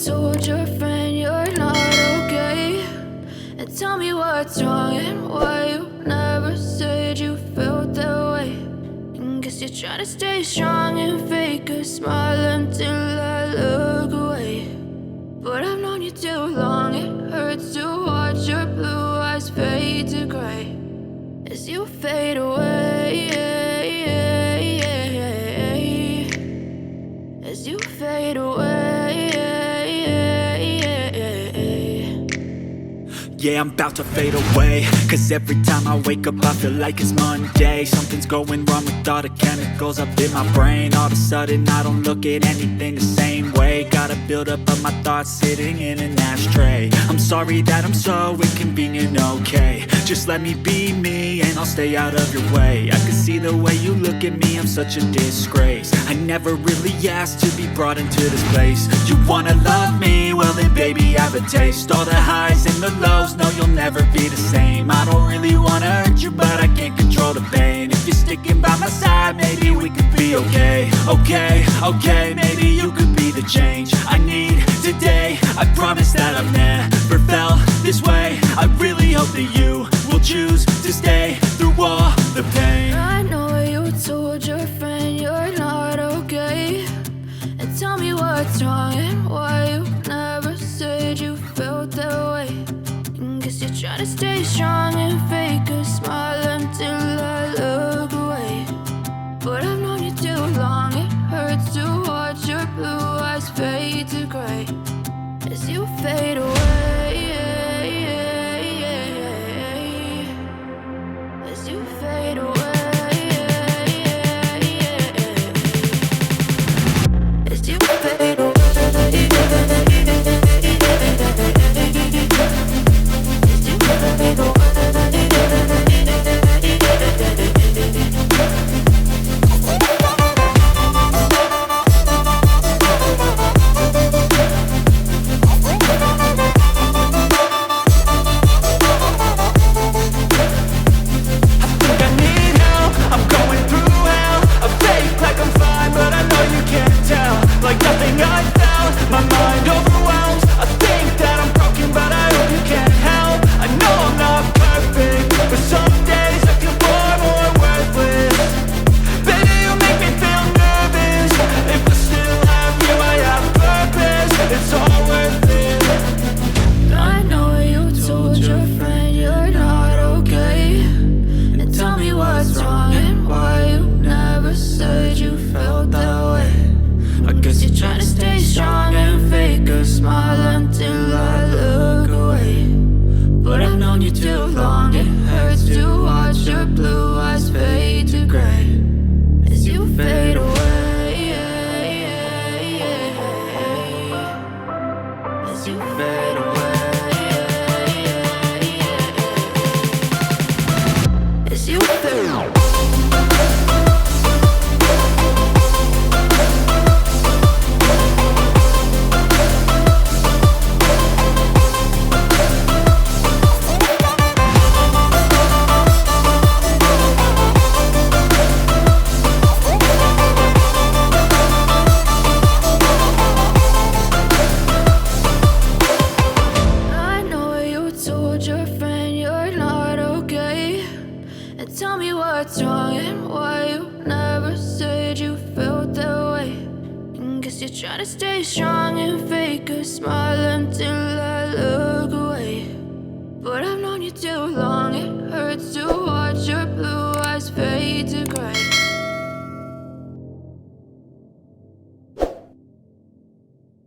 told your friend you're not okay, and tell me what's wrong and why you never said you felt that way. And guess you're trying to stay strong and fake a smile until I look away. But I've known you too long, it hurts to watch your blue eyes fade to gray as you fade away, as you fade away. Yeah, I'm about to fade away, cause every time I wake up I feel like it's Monday. Something's going wrong with all the chemicals up in my brain. All of a sudden I don't look at anything the same way. Got a buildup of my thoughts sitting in an ashtray. I'm sorry that I'm so inconvenient, okay. Just let me be me and I'll stay out of your way. I can see the way you look at me, I'm such a disgrace. I never really asked to be brought into this place. You wanna love me? Well then baby I have a taste. All the highs and the lows, no you'll never be the same. I don't really wanna hurt you but I can't control the pain. If you're sticking by my side maybe we could be okay. Okay, maybe you could be the change I need today. I promise that I've never felt this way. I really hope that you will choose to stay through all the pain. I know you told your friend you're not okay, and tell me what's wrong and why you never said you felt that way. And guess you're trying to stay strong and fake a smile until I look away. But I've known you too long, it hurts to watch your blue eyes fade to gray as you fade away, as you fade away, as you fade away. Tell me what's wrong and why you never said you felt that way. And guess you're trying to stay strong and fake a smile until I look away. But I've known you too long.